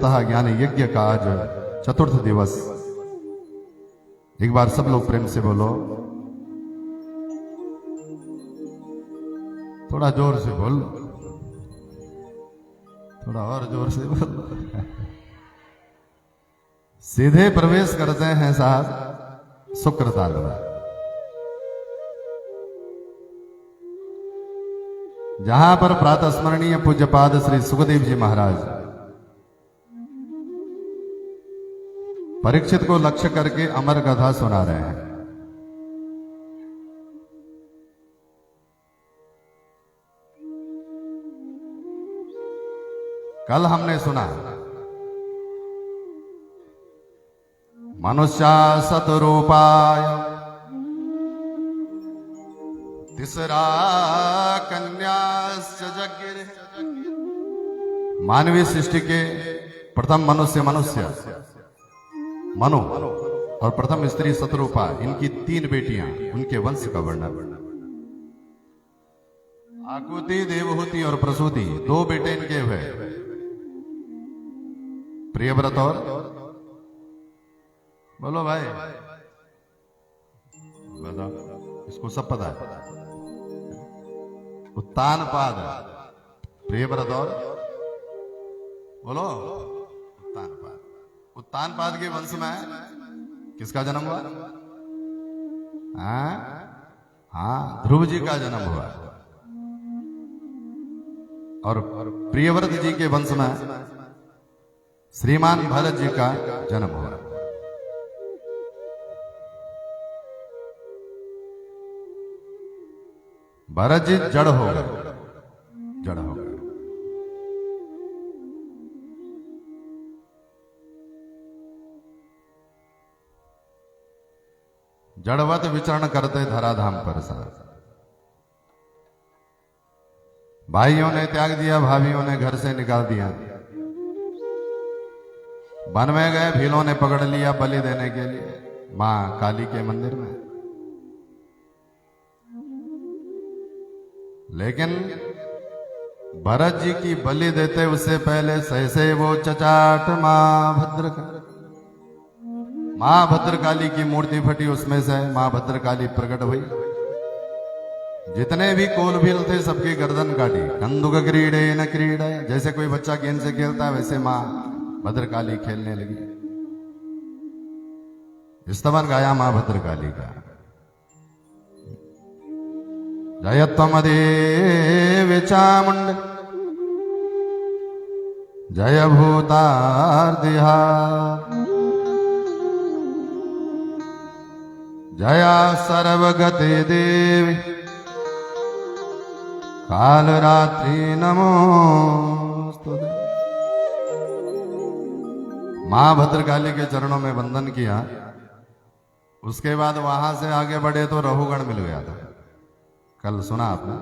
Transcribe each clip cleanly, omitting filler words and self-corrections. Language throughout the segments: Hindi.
सप्ताह ज्ञान यज्ञ का आज चतुर्थ दिवस। एक बार सब लोग प्रेम से बोलो, थोड़ा जोर से बोल, थोड़ा और जोर से बोल। सीधे प्रवेश करते हैं साहब शुक्रताल में, जहां पर प्रातः स्मरणीय पूज्यपाद श्री सुखदेव जी महाराज परीक्षित को लक्ष्य करके अमर कथा सुना रहे हैं। कल हमने सुना मनुष्या सतरूपाय तीसरा कन्याश्च जगिरे। मानवीय सृष्टि के प्रथम मनुष्य मनु और प्रथम स्त्री शतरूपा, इनकी 3 बेटियां, उनके वंश का वर्णन। आकुति, देवहूति और प्रसूति 2 बेटे इनके हुए, प्रियव्रत और बोलो भाई, बताओ, इसको सब पता है। उत्तानपाद, प्रियव्रत और बोलो उत्तानपाद। उत्तानपाद के वंश में किसका जन्म हुआ? हाँ, ध्रुव जी का जन्म हुआ। और प्रियव्रत जी के वंश में श्रीमान भरत जी का जन्म हुआ। भरत जी जड़ हो गए, जड़ हो गए। जड़वत विचरण करते धराधाम पर साथ। भाइयों ने त्याग दिया, भाभियों ने घर से निकाल दिया। वन में गए, भीलों ने पकड़ लिया बलि देने के लिए मां काली के मंदिर में। लेकिन भरत जी की बलि देते उससे पहले सहसे वो चचाट मां भद्रकाली की मूर्ति फटी, उसमें से मां भद्रकाली प्रकट हुई। जितने भी कोलभील थे सबकी गर्दन काटी। कंदुक क्रीडे न क्रीडे, जैसे कोई बच्चा गेंद से खेलता है वैसे मां भद्रकाली खेलने लगी। स्तवन गाया मां भद्रकाली का। जय त्वमदेव चामुंड जय भूतार्दिहा जया सर्वगते देवी काल रात्रि नमोस्तुते। मां भद्रकाली के चरणों में वंदन किया। उसके बाद वहां से आगे बढ़े तो रहुगण मिल गया था। कल सुना आपने,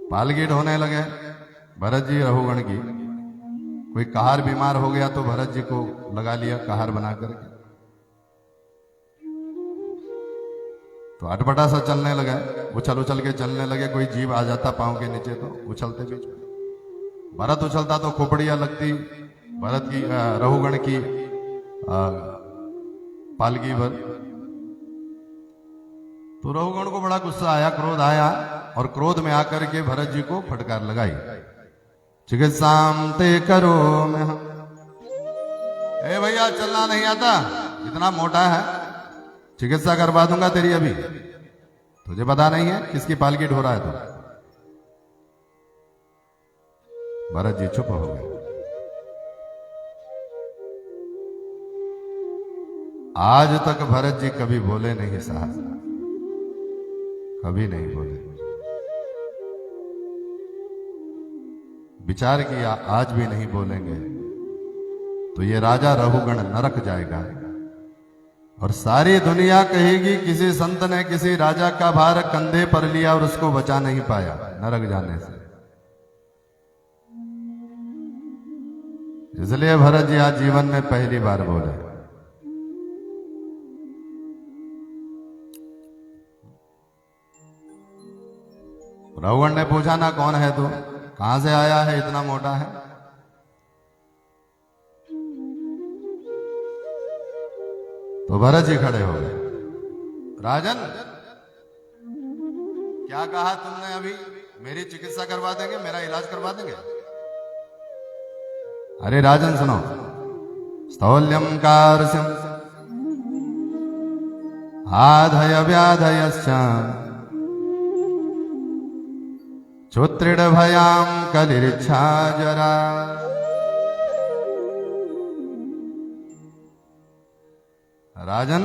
पालगी ढोने लगे भरत जी रहुगण की। कोई कहार बीमार हो गया तो भरत जी को लगा लिया कहार बना करके, तो अटपटा सा चलने लगे, उछल उछल के चलने लगे। कोई जीव आ जाता पांव के नीचे तो उछलते बीच में। भरत उछलता तो खोपड़ियां लगती भरत की, रहुगण की पालगी पर। तो रहुगण को बड़ा गुस्सा आया, क्रोध आया, और क्रोध में आकर के भरत जी को फटकार लगाई। चिकित्साम ते करो में हम। ए भैया, चलना नहीं आता, इतना मोटा है, चिकित्सा करवा दूंगा तेरी अभी। तुझे पता नहीं है किसकी पालकी ढो रहा है तू? भरत जी चुप हो गए। आज तक भरत जी कभी बोले नहीं साहब, कभी नहीं बोले। विचार किया आज भी नहीं बोलेंगे तो ये राजा रहुगण नरक जाएगा, और सारी दुनिया कहेगी किसी संत ने किसी राजा का भार कंधे पर लिया और उसको बचा नहीं पाया नरक जाने से। इसलिए भरत जी आज जीवन में पहली बार बोले। रावण ने पूछा ना कौन है तू? कहां से आया है, इतना मोटा है? तो भरत जी खड़े हो गए। राजन, क्या कहा तुमने अभी? मेरी चिकित्सा करवा देंगे, मेरा इलाज करवा देंगे? अरे राजन सुनो, स्थौल्यम कार्स्यम आधय व्याधयश्च चोत्रिड भयाम कलिरिच्छा जरा। राजन,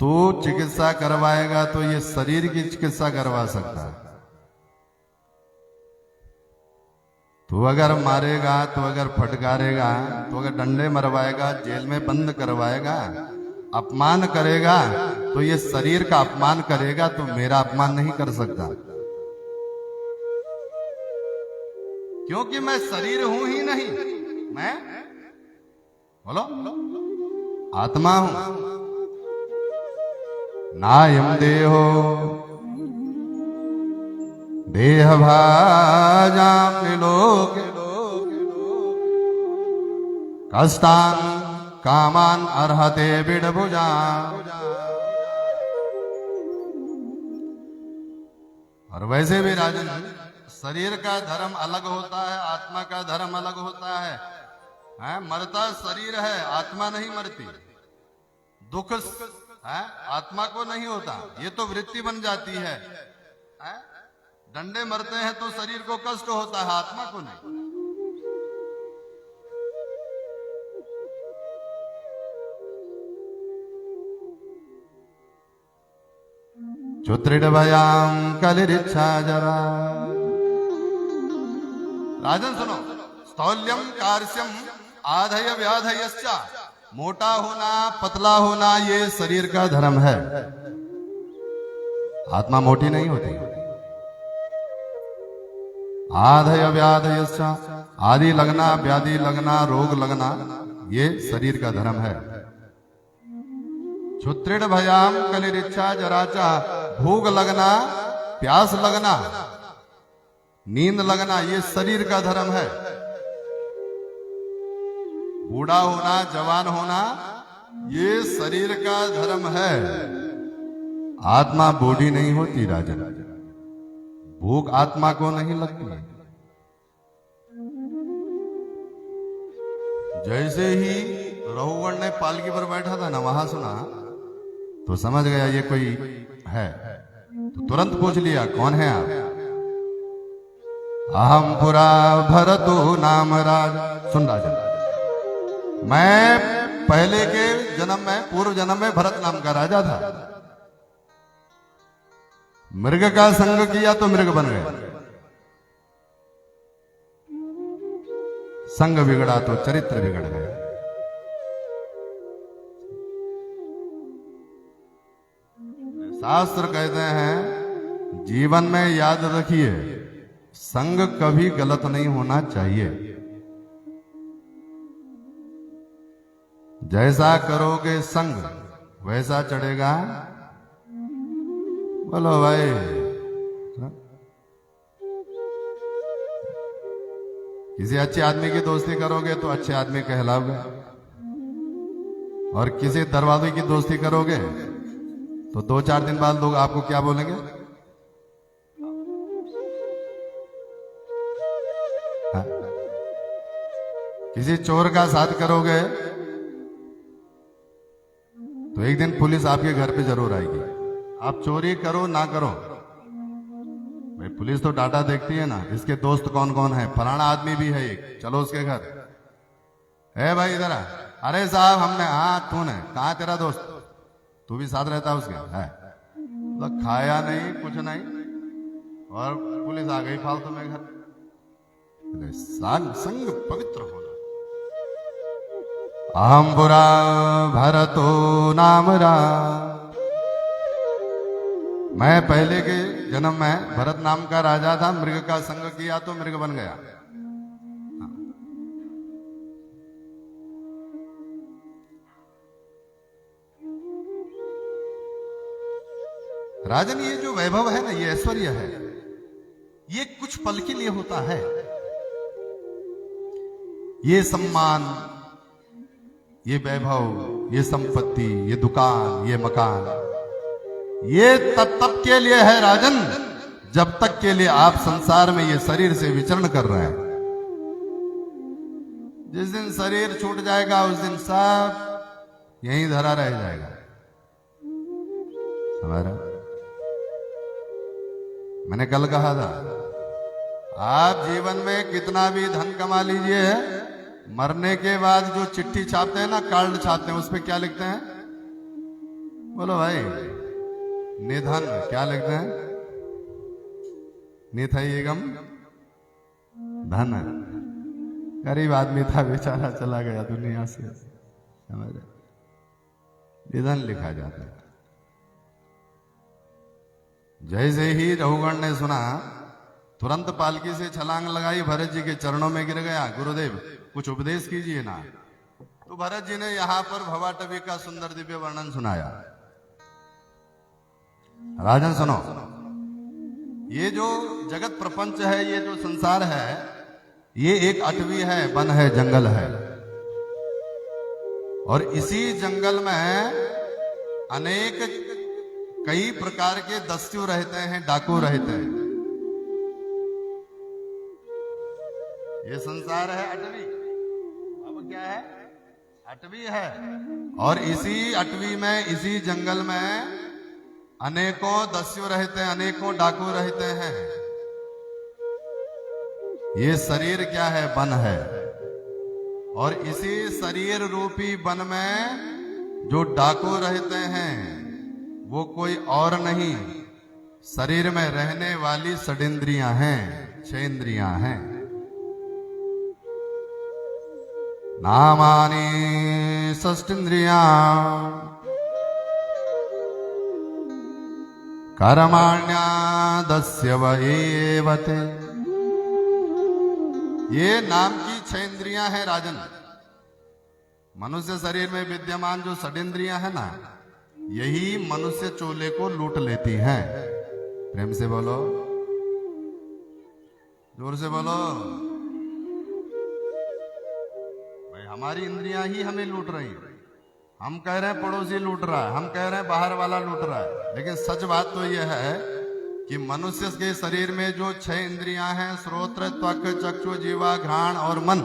तू चिकित्सा करवाएगा तो ये शरीर की चिकित्सा करवा सकता है। तू अगर मारेगा, तो अगर फटकारेगा, तो अगर डंडे मरवाएगा, जेल में बंद करवाएगा, अपमान करेगा, तो ये शरीर का अपमान करेगा, तो मेरा अपमान नहीं कर सकता, क्योंकि मैं शरीर हूं ही नहीं। मैं बोलो आत्मा हूं। नायम देहो देह भाजाम निलोक कष्टान कामान अर्हते बिडभुजा। और वैसे भी राजन, शरीर का धर्म अलग होता है, आत्मा का धर्म अलग होता है। मरता शरीर है, आत्मा नहीं मरती। दुख आत्मा को नहीं होता, ये तो वृत्ति बन जाती है। डंडे मरते हैं तो शरीर को कष्ट होता है, आत्मा को नहीं। चुत्रिड भयाम कलिरिच्छा जरा। राजन सुनो, स्थौल्यम कार्स्यम आधय व्याधयश्च, मोटा होना पतला होना ये शरीर का धर्म है। आत्मा मोटी नहीं होती। आधय व्याधयश्च, आदि लगना, व्याधि लगना, रोग लगना, ये शरीर का धर्म है। क्षुत्रिड भयाम कलिरिच्छा जराचा, भूख लगना, प्यास लगना, नींद लगना, ये शरीर का धर्म है। बूढ़ा होना, जवान होना, ये शरीर का धर्म है। आत्मा बूढ़ी नहीं होती राजन, भूख आत्मा को नहीं लगती। जैसे ही रघुवर ने पालकी पर बैठा था ना, वहां सुना तो समझ गया ये कोई है, तो तुरंत पूछ लिया कौन है आप? अहम पुरा भरतो नाम राज। सुन राजन, मैं पहले के जन्म में, पूर्व जन्म में भरत नाम का राजा था। मृग का संग किया तो मृग बन गया, संग बिगड़ा तो चरित्र बिगड़ गया। शास्त्र कहते हैं जीवन में याद रखिए, संग कभी गलत नहीं होना चाहिए। जैसा करोगे संग वैसा चढ़ेगा। बोलो भाई, किसी अच्छे आदमी की दोस्ती करोगे तो अच्छे आदमी कहलाओगे, और किसी दरवाजे की दोस्ती करोगे तो 2-4 दिन बाद लोग आपको क्या बोलेंगे? हाँ? किसी चोर का साथ करोगे तो एक दिन पुलिस आपके घर पे जरूर आएगी। आप चोरी करो ना करो, भाई पुलिस तो डाटा देखती है ना, इसके दोस्त कौन कौन है, फलाना आदमी भी है एक, चलो उसके घर। है भाई इधर आ। अरे साहब हमने, हाँ तू ने, कहाँ तेरा दोस्त? तू भी साथ रहता उसके? है तो खाया नहीं कुछ नहीं, और पुलिस आ गई फालतू में घर। संग पवित्र होना। अहम बुरा भरतो नाम रा, मैं पहले के जन्म में भरत नाम का राजा था, मृग का संग किया तो मृग बन गया। राजन, ये जो वैभव है ना, ये ऐश्वर्य है, ये कुछ पल के लिए होता है। ये सम्मान, ये वैभव, ये संपत्ति, ये दुकान, ये मकान, ये तब के लिए है राजन, जब तक के लिए आप संसार में ये शरीर से विचरण कर रहे हैं। जिस दिन शरीर छूट जाएगा उस दिन सब यहीं धरा रह जाएगा। हमारा मैंने कल कहा था, आप जीवन में कितना भी धन कमा लीजिए, मरने के बाद जो चिट्ठी छापते हैं ना, कार्ड छापते हैं, उस पे क्या लिखते हैं? बोलो भाई, निधन। क्या लिखते हैं? निथयेगम धन। गरीब आदमी था, बेचारा चला गया दुनिया से, समझ, निधन लिखा जाता है। जैसे ही रघुगण ने सुना, तुरंत पालकी से छलांग लगाई, भरत जी के चरणों में गिर गया। गुरुदेव कुछ उपदेश कीजिए ना। तो भरत जी ने यहां पर भवाटवी का सुंदर दिव्य वर्णन सुनाया। राजन सुनो, ये जो जगत प्रपंच है, ये जो संसार है, ये एक अटवी है, वन है, जंगल है। और इसी जंगल में अनेक कई प्रकार के दस्यु रहते हैं, डाकू रहते हैं। ये संसार है अटवी। अब क्या है? अटवी है। और इसी अटवी में, इसी जंगल में अनेकों दस्यु रहते हैं, अनेकों डाकू रहते हैं। ये शरीर क्या है? वन है। और इसी शरीर रूपी वन में जो डाकू रहते हैं, वो कोई और नहीं, शरीर में रहने वाली षडेंद्रियां हैं, 6 इंद्रियां हैं। नामानि षष्टिंद्रियां कर्माण्या एवते। ये नाम की 6 इंद्रियां हैं राजन। मनुष्य शरीर में विद्यमान जो षडेंद्रियां हैं ना, यही मनुष्य चोले को लूट लेती हैं। प्रेम से बोलो, जोर से बोलो भाई। हमारी इंद्रियां ही हमें लूट रही हैं। हम कह रहे हैं पड़ोसी लूट रहा है, हम कह रहे हैं बाहर वाला लूट रहा है, लेकिन सच बात तो यह है कि मनुष्य के शरीर में जो 6 इंद्रियां हैं, श्रोत्र, त्वक, चक्षु, जीवा, घ्राण और मन,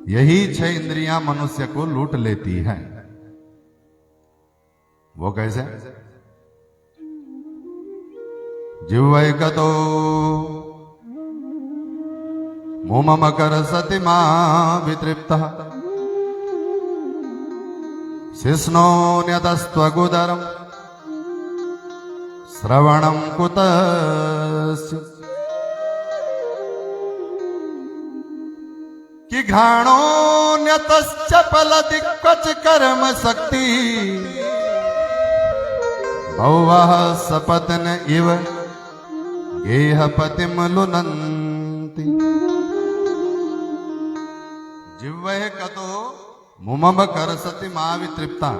यही 6 इंद्रियां मनुष्य को लूट लेती हैं। वो कैसे? जिह्वैकतो मोममकर सति मा वितृप्तः शिष्णोन्यतस्त्वगुदरम् श्रवणं कुतस्य। कि घ्राणोन्यतश्च फलदिक्वच कर्म शक्ति भौवः सपतन इव गेहपतिम लुनन्ति। जिह्वः कतो मुमम कर सति मा वितृप्ता।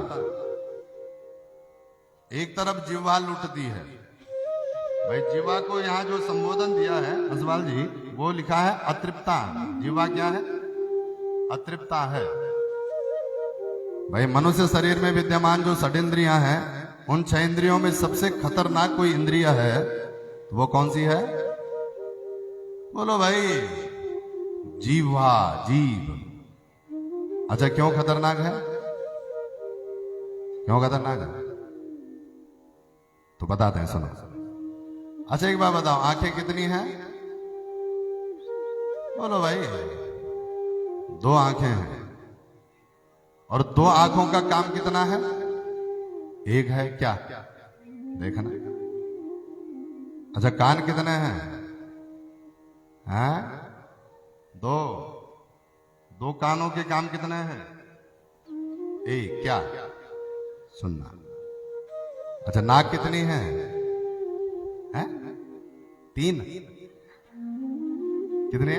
एक तरफ जिह्वा लूटती है भाई। जिह्वा को यहाँ जो संबोधन दिया है असवाल जी, वो लिखा है अतृप्ता। जिह्वा क्या है? अतृप्ता है भाई। मनुष्य शरीर में विद्यमान जो षडेंद्रियां हैं, उन 6 इंद्रियों में सबसे खतरनाक कोई इंद्रिय है, तो वो कौन सी है? बोलो भाई, जीवा, जीव। अच्छा, क्यों खतरनाक है? क्यों खतरनाक है? तो बताते हैं, सुनो। अच्छा एक बात बताओ, आंखें कितनी हैं? बोलो भाई, 2 आंखें हैं। और 2 आंखों का काम कितना है? एक है क्या? देखना। अच्छा, कान कितने हैं? हैं? 2 कानों के काम कितने हैं? एक क्या? सुनना। अच्छा, नाक कितनी है? हैं? 3। कितने?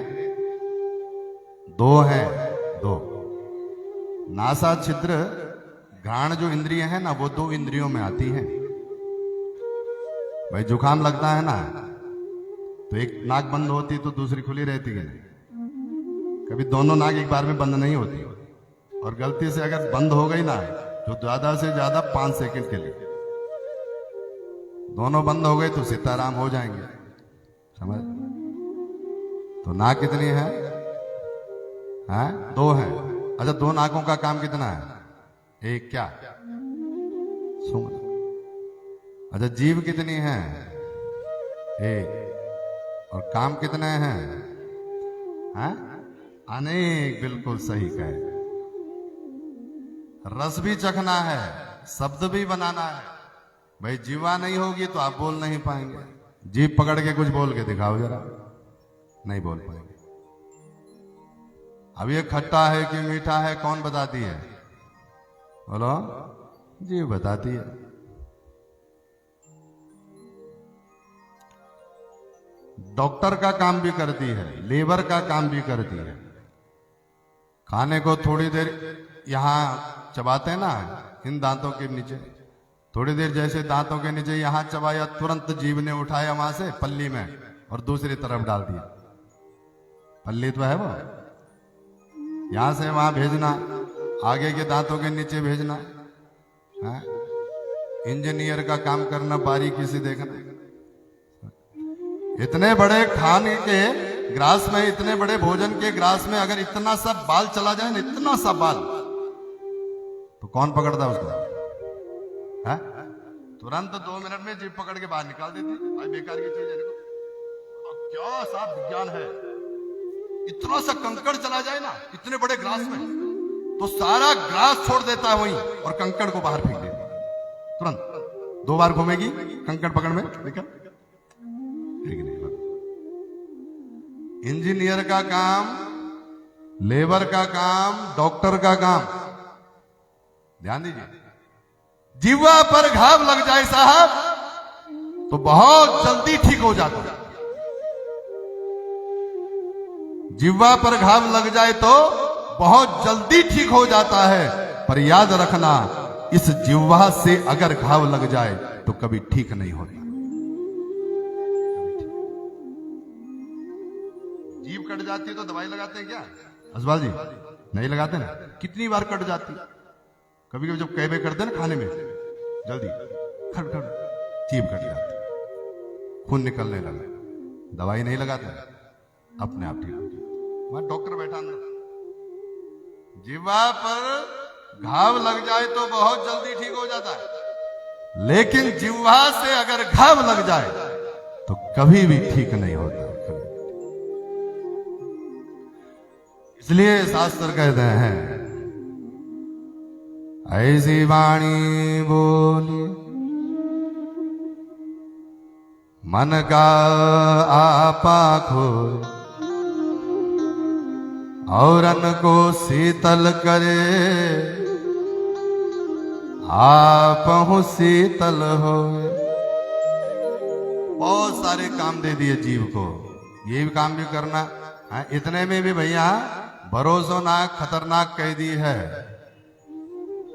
2 हैं। 2। नासा छिद्र, घ्राण जो इंद्रिय है ना, वो 2 इंद्रियों में आती हैं भाई। जुकाम लगता है ना, तो एक नाक बंद होती तो दूसरी खुली रहती कि नहीं? कभी दोनों नाक एक बार में बंद नहीं होती। और गलती से अगर बंद हो गई ना, तो ज्यादा से ज्यादा 5 सेकंड के लिए दोनों बंद हो गए तो सीताराम हो जाएंगे, समझ? तो नाक कितनी है? हैं? 2 है। अच्छा, 2 नाकों का काम कितना है? एक क्या? सुन। अच्छा, जीभ कितनी है? एक। और काम कितने हैं? हैं? अनेक। बिल्कुल सही कहे। रस भी चखना है, शब्द भी बनाना है। भाई जीवा नहीं होगी तो आप बोल नहीं पाएंगे। जीभ पकड़ के कुछ बोल के दिखाओ जरा, नहीं बोल पाएंगे। अब ये खट्टा है कि मीठा है कौन बताती है? बोलो। जीभ बताती है। डॉक्टर का काम भी करती है, लेबर का काम भी करती है। खाने को थोड़ी देर यहां चबाते हैं ना, इन दांतों के नीचे, थोड़ी देर जैसे दांतों के नीचे यहां चबाया, तुरंत जीभ ने उठाया वहां से पल्ली में और दूसरी तरफ डाल दिया। पल्ली तो है वो, यहां से वहां भेजना, आगे के दांतों के नीचे भेजना है। इंजीनियर का काम करना, बारीकी से देखना। इतने बड़े खाने के ग्रास में, इतने बड़े भोजन के ग्रास में अगर इतना सा बाल चला जाए ना, इतना सा बाल, तो कौन पकड़ता उसको? है? तुरंत 2 मिनट में जीभ पकड़ के बाहर निकाल देती। भाई बेकार की चीज है, देखो क्या साफ विज्ञान है। इतना सा कंकड़ चला जाए ना इतने बड़े ग्रास में, तो सारा ग्रास छोड़ देता है वहीं और कंकड़ को बाहर फेंक देता है तुरंत। 2 बार घूमेगी कंकड़ पकड़ में, देखा? ठीक नहीं। इंजीनियर का काम, लेबर का काम, डॉक्टर का काम, ध्यान दीजिए। जीवा पर घाव लग जाए साहब तो बहुत जल्दी ठीक हो जाता है। जीवा पर घाव लग जाए तो बहुत जल्दी ठीक हो जाता है। पर याद रखना, इस जीवा से अगर घाव लग जाए तो कभी ठीक नहीं होता। जीभ कट जाती है तो दवाई लगाते हैं क्या असवाल जी? नहीं लगाते ना। कितनी बार कट जाती? कभी कभी जब कहवे करते हैं ना खाने में, जल्दी खट खट जीभ कट जाती, खून निकलने लगा, दवाई नहीं लगाते, अपने आप ठीक हो जाती। वहां डॉक्टर बैठा अंदर। जीवा पर घाव लग जाए तो बहुत जल्दी ठीक हो जाता है, लेकिन जीवा से अगर घाव लग जाए तो कभी भी ठीक नहीं होता। इसलिए शास्त्र कहते हैं, ऐसी वाणी बोली मन का आपा खोए, औरन को शीतल करे, आपहु शीतल होए। बहुत सारे काम दे दिए जीव को, ये भी काम भी करना है। इतने में भी भैया भरोसो ना खतरनाक कैदी है,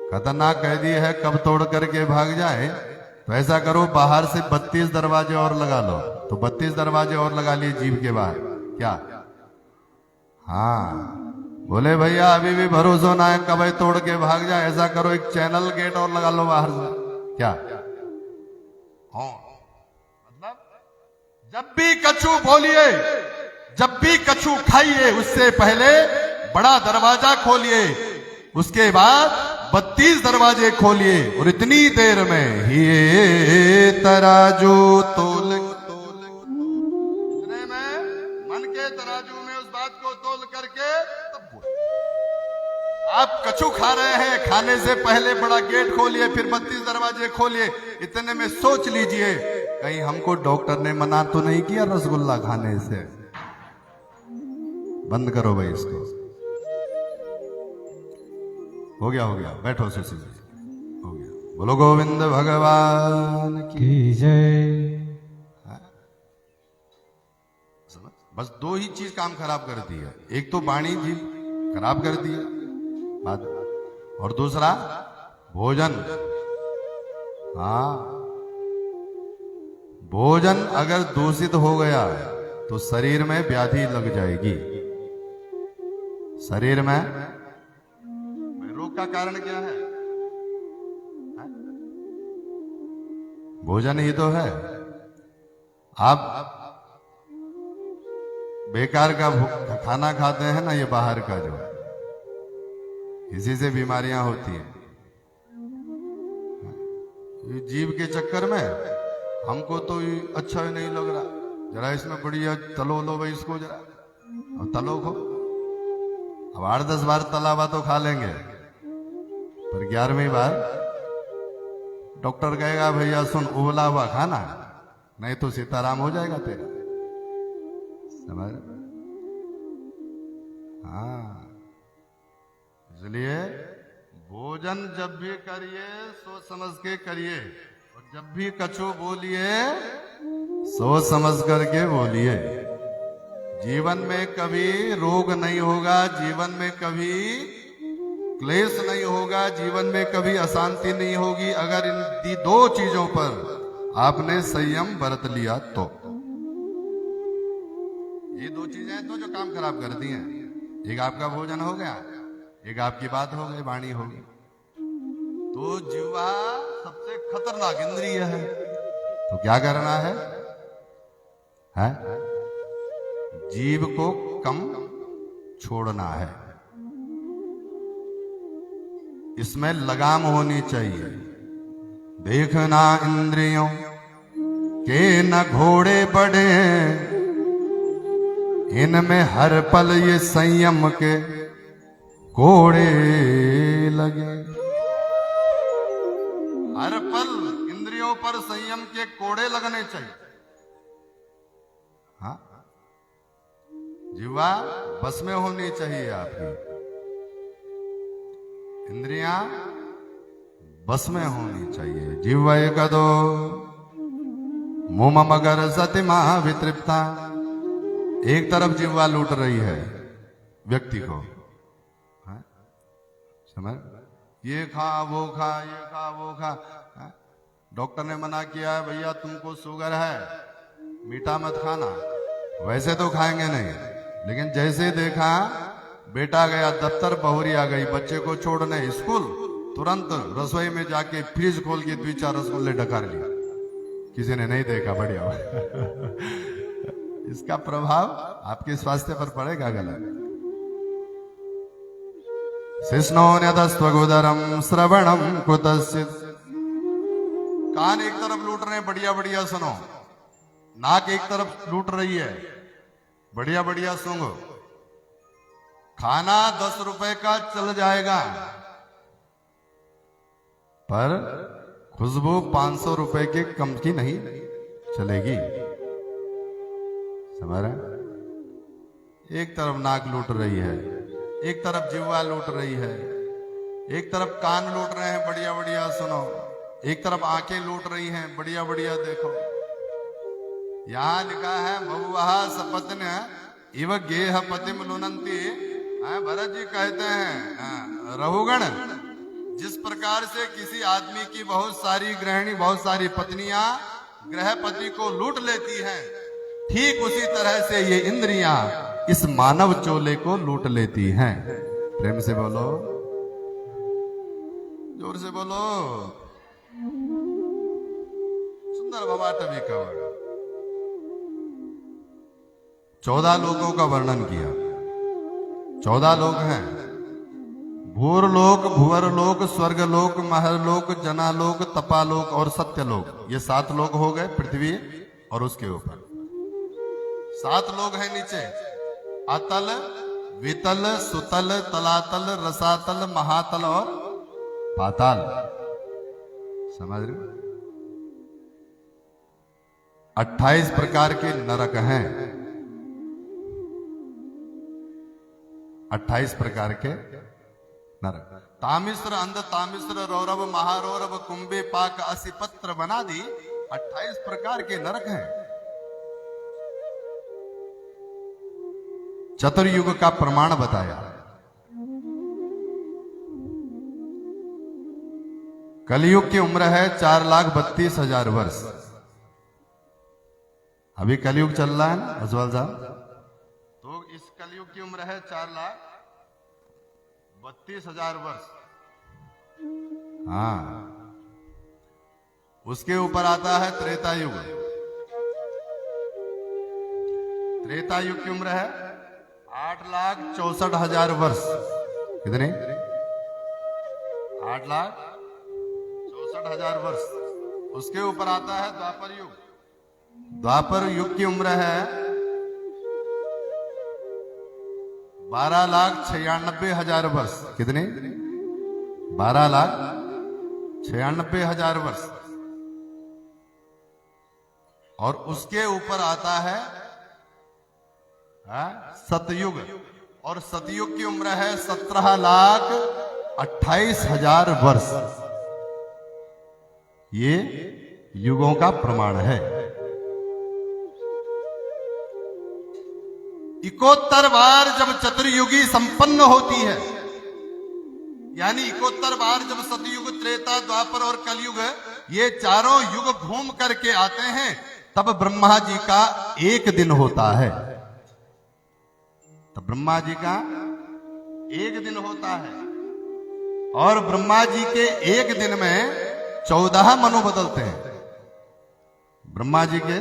खतरनाक कैदी है। कब तोड़ करके भाग जाए तो ऐसा करो, बाहर से 32 दरवाजे और लगा लो। तो 32 दरवाजे और लगा लिए जीभ के बाहर, क्या? हाँ, बोले भैया अभी भी भरोसा ना है, कब तोड़ के भाग जाए। ऐसा करो, एक चैनल गेट और लगा लो बाहर से, क्या? हाँ, मतलब जब भी कछू बोलिए, जब भी कछू खाइए, उससे पहले बड़ा दरवाजा खोलिए, उसके बाद 32 दरवाजे खोलिए, और इतनी देर में ही तराजू तोल, इतने में मन के तराजू में उस बात को तोल करके तब आप कछू खा रहे हैं, खाने से पहले बड़ा गेट खोलिए, फिर 32 दरवाजे खोलिए। इतने में सोच लीजिए, कहीं हमको डॉक्टर ने मना तो नहीं किया रसगुल्ला खाने से? बंद करो भाई इसको। हो गया, हो गया, बैठो सुशी जी, हो गया। बोलो गोविंद भगवान की जय। बस 2 ही चीज काम खराब कर दी है, एक तो वाणी जी खराब कर दी है बात, और दूसरा भोजन। हाँ, भोजन अगर दूषित हो गया तो शरीर में व्याधि लग जाएगी। शरीर में रोग का कारण क्या है? भोजन ही तो है। आप बेकार का खाना खाते हैं ना, ये बाहर का जो, इसी से बीमारियां होती हैं। ये जीव के चक्कर में हमको तो ये अच्छा ही नहीं लग रहा, जरा इसमें बढ़िया तलो लो भाई इसको, जरा और तलो को। अब 8-10 बार तला हुआ तो खा लेंगे, पर 11वीं बार डॉक्टर कहेगा भैया सुन, उबला हुआ खाना, नहीं तो सीताराम हो जाएगा तेरा। समझ? हाँ, इसलिए भोजन जब भी करिए सोच समझ के करिए, और जब भी कछु बोलिए सोच समझ करके बोलिए। जीवन में कभी रोग नहीं होगा, जीवन में कभी क्लेश नहीं होगा, जीवन में कभी अशांति नहीं होगी, अगर इन 2 चीजों पर आपने संयम बरत लिया तो। ये 2 चीजें तो जो काम खराब कर दी हैं। एक आपका भोजन हो गया, एक आपकी बात हो गई, वाणी होगी। तो जीवा सबसे खतरनाक इंद्रिय है, तो क्या करना है? जीव को कम छोड़ना है, इसमें लगाम होनी चाहिए। देखना इंद्रियों के न घोड़े बड़े, इनमें हर पल ये संयम के कोड़े लगे। हर पल इंद्रियों पर संयम के कोड़े लगने चाहिए। हाँ, जीवा बस में होनी चाहिए आपकी, इंद्रियां बस में होनी चाहिए। जीवा कदो मुम मगर सति महावितृप्ता। एक तरफ जीवा लूट रही है व्यक्ति को, समझ? ये खा वो खा, ये खा वो खा। डॉक्टर ने मना किया है भैया तुमको शुगर है, मीठा मत खाना। वैसे तो खाएंगे नहीं, लेकिन जैसे देखा बेटा गया दफ्तर, बहुरी आ गई बच्चे को छोड़ने स्कूल, तुरंत रसोई में जाके फ्रिज खोल के 2-4 रसगुल्ले डकार लिए। किसी ने नहीं देखा, बढ़िया इसका प्रभाव आपके स्वास्थ्य पर पड़ेगा गलत। शिष्णोन्यतस्त्वगुदरम श्रवणम कुतस्सित। कान एक तरफ लूट रहे हैं, बढ़िया बढ़िया सुनो। नाक एक तरफ लूट रही है, बढ़िया बढ़िया सुनो। खाना 10 रुपए का चल जाएगा, पर खुशबू 500 रुपए के कम की नहीं चलेगी। समझ रहे? एक तरफ नाक लूट रही है, एक तरफ जिह्वा लूट रही है, एक तरफ कान लूट रहे हैं, बढ़िया बढ़िया सुनो। एक तरफ आंखें लूट रही हैं, बढ़िया बढ़िया देखो। यहां लिखा है बहुवहा सपत्न इव गेह पतिम लुनंती। भरत जी कहते हैं रहुगण, जिस प्रकार से किसी आदमी की बहुत सारी गृहिणी, बहुत सारी पत्नियां गृहपति को लूट लेती हैं, ठीक उसी तरह से ये इंद्रियां इस मानव चोले को लूट लेती हैं। प्रेम से बोलो, जोर से बोलो। सुंदर भवाटवी कवच 14 लोकों का वर्णन किया। 14 लोक हैं, भूरलोक, भुवरलोक, स्वर्गलोक, महरलोक, जनालोक, तपालोक और सत्यलोक। ये 7 लोक हो गए पृथ्वी और उसके ऊपर। 7 लोग हैं नीचे, अतल, वितल, सुतल, तलातल, रसातल, महातल और पाताल। समझ रहे? 28 प्रकार के नरक हैं। 28 प्रकार के नरक। तामिश्र, अंध तामिश्र, रौरव, महारौरव, कुंभे, पाक, असिपत्र बनादि 28 प्रकार के नरक हैं। चतुर्युग का प्रमाण बताया। कलयुग की उम्र है 4,32,000 वर्ष। अभी कलयुग चल रहा है ना असवाल साहब, तो इस कलयुग की उम्र है 4,32,000 वर्ष। हाँ, उसके ऊपर आता है त्रेता युग। त्रेता युग की उम्र है 8,64,000 वर्ष। कितने? 8,64,000 वर्ष। उसके ऊपर आता है द्वापर युग। द्वापर युग की उम्र है 12,96,000 वर्ष। कितने? 12,96,000 वर्ष। और उसके ऊपर आता है सतयुग। और सतयुग की उम्र है 17,28,000 वर्ष। ये युगों का प्रमाण है। इकोत्तर बार जब चतुर्युगी संपन्न होती है, यानी इकोत्तर बार जब सतयुग, त्रेता, द्वापर और कलयुग ये चारों युग घूम करके आते हैं, तब ब्रह्मा जी का एक दिन होता है। तब ब्रह्मा जी का एक दिन होता है। और ब्रह्मा जी के एक दिन में 14 मनु बदलते हैं। ब्रह्मा जी के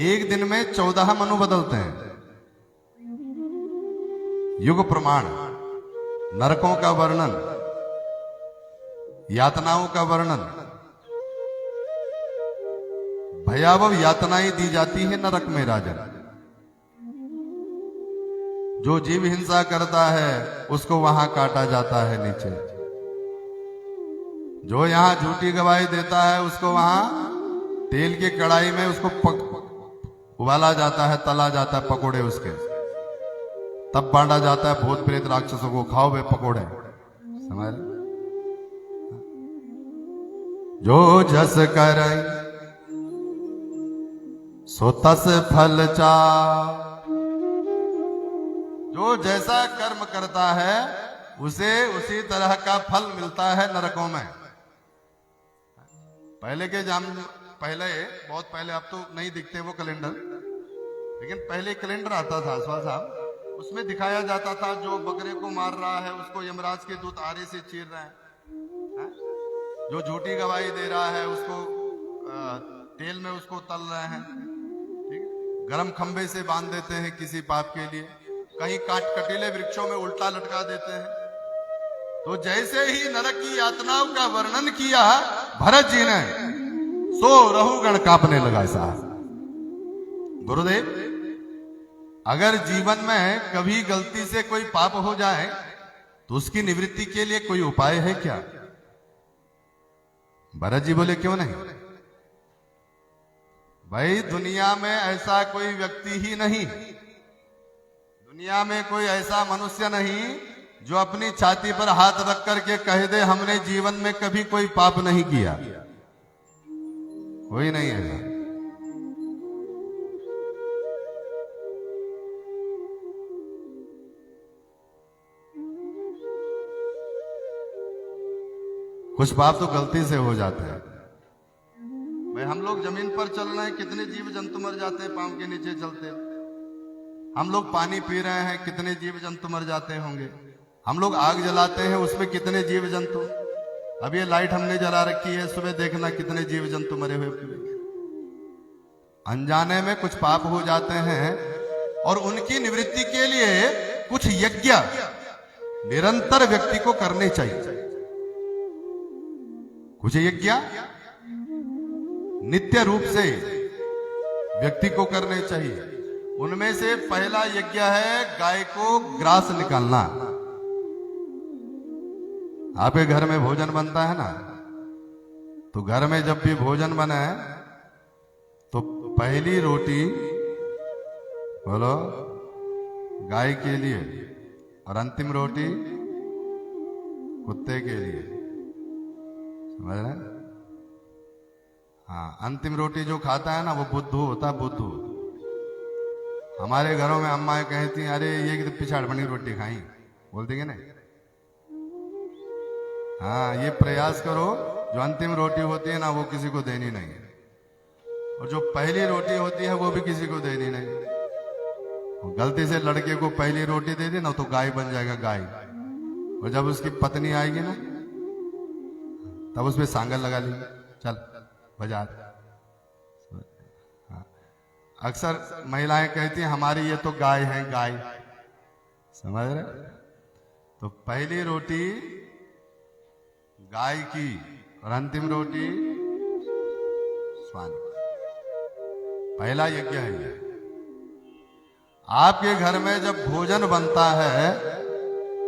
एक दिन में 14 मनु बदलते हैं। युग प्रमाण, नरकों का वर्णन, यातनाओं का वर्णन, भयावह यातनाएं दी जाती है नरक में राजन। जो जीव हिंसा करता है उसको वहां काटा जाता है नीचे। जो यहां झूठी गवाही देता है उसको वहां तेल की कढ़ाई में उसको उबाला जाता है, तला जाता है, पकोड़े उसके तब बांटा जाता है भूत प्रेत राक्षसों को, खाओ वे पकोड़े। समझ? जो जस करई सो तस फल चा। जो जैसा कर्म करता है उसे उसी तरह का फल मिलता है नरकों में। पहले बहुत पहले, अब तो नहीं दिखते वो कैलेंडर, लेकिन पहले कैलेंडर आता था असवाल साहब, उसमें दिखाया जाता था जो बकरे को मार रहा है उसको यमराज के दूत आरे से चीर रहे हैं, जो झूठी गवाही दे रहा है उसको तेल में उसको तल रहे हैं, ठीक है? गरम खंबे से बांध देते हैं किसी पाप के लिए, कहीं कटीले वृक्षों में उल्टा लटका देते हैं। तो जैसे ही नरक की यातनाओं का वर्णन किया भरत जी ने, सो रहुगण कांपने लगा साहब। गुरुदेव, अगर जीवन में कभी गलती से कोई पाप हो जाए तो उसकी निवृत्ति के लिए कोई उपाय है क्या? भरत जी बोले क्यों नहीं भाई, दुनिया में ऐसा कोई व्यक्ति ही नहीं, दुनिया में कोई ऐसा मनुष्य नहीं जो अपनी छाती पर हाथ रख करके कह दे हमने जीवन में कभी कोई पाप नहीं किया। कोई नहीं है। कुछ पाप तो गलती से हो जाते हैं भाई। हम लोग जमीन पर चल रहे हैं, कितने जीव जंतु मर जाते हैं पांव के नीचे चलते। हम लोग पानी पी रहे हैं, कितने जीव जंतु मर जाते होंगे। हम लोग आग जलाते हैं, उसमें कितने जीव जंतु। अब ये लाइट हमने जला रखी है, सुबह देखना कितने जीव जंतु मरे हुए। अनजाने में कुछ पाप हो जाते हैं और उनकी निवृत्ति के लिए कुछ यज्ञ निरंतर व्यक्ति को करने चाहिए। कुछ यज्ञ नित्य रूप से व्यक्ति को करने चाहिए। उनमें से पहला यज्ञ है गाय को ग्रास निकालना। आपके घर में भोजन बनता है ना, तो घर में जब भी भोजन बने तो पहली रोटी बोलो गाय के लिए और अंतिम रोटी कुत्ते के लिए। समझ रहे? हाँ, अंतिम रोटी जो खाता है ना वो बुद्धू होता है, बुद्धू। हमारे घरों में अम्मा कहती हैं अरे ये पिछाड़ बनी रोटी खाई, बोल देंगे ना। हाँ, ये प्रयास करो जो अंतिम रोटी होती है ना वो किसी को देनी नहीं है। और जो पहली रोटी होती है वो भी किसी को देनी नहीं। गलती से लड़के को पहली रोटी दे दी ना तो गाय बन जाएगा गाय। और जब उसकी पत्नी आएगी ना तब उसमें सांगल लगा ली, चल बाजार। हाँ। अक्सर महिलाएं कहती हैं हमारी ये तो गाय है गाय, समझ रहे? तो पहली रोटी गाय की और अंतिम रोटी स्वान। पहला यज्ञ है ये। आपके घर में जब भोजन बनता है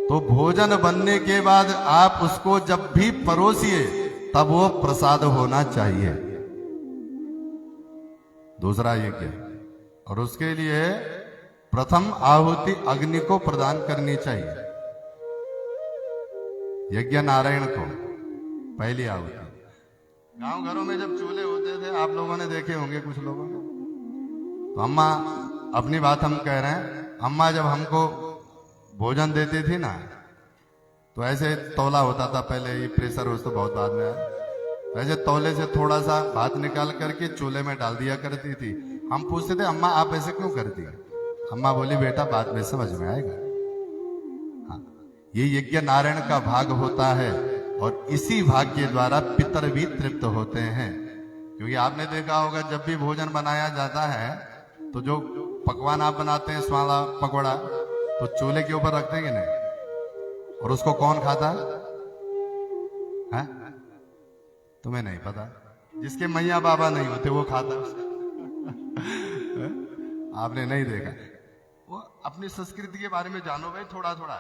तो भोजन बनने के बाद आप उसको जब भी परोसिए तब वो प्रसाद होना चाहिए। दूसरा यज्ञ, और उसके लिए प्रथम आहुति अग्नि को प्रदान करनी चाहिए, यज्ञ नारायण को पहली आहुति। गांव घरों में जब चूल्हे होते थे, आप लोगों ने देखे होंगे कुछ लोगों ने, तो अम्मा, अपनी बात हम कह रहे हैं, अम्मा जब हमको भोजन देती थी ना तो ऐसे तौला होता था पहले, ये प्रेशर हो तो बहुत बाद में आया, वैसे तौले से थोड़ा सा भात निकाल करके चूल्हे में डाल दिया करती थी। हम पूछते थे अम्मा आप ऐसे क्यों करती है? अम्मा बोली बेटा बाद में समझ में आएगा। हाँ, ये यज्ञ नारायण का भाग होता है और इसी भाग के द्वारा पितर भी तृप्त होते हैं। क्योंकि आपने देखा होगा जब भी भोजन बनाया जाता है तो जो पकवान आप बनाते हैं, स्वाला पकौड़ा, तो चूल्हे के ऊपर रखते हैं कि नहीं? और उसको कौन खाता है? तुम्हें नहीं पता? जिसके मैया बाबा नहीं होते वो खाता आपने नहीं देखा? वो अपनी संस्कृति के बारे में जानो भाई थोड़ा थोड़ा,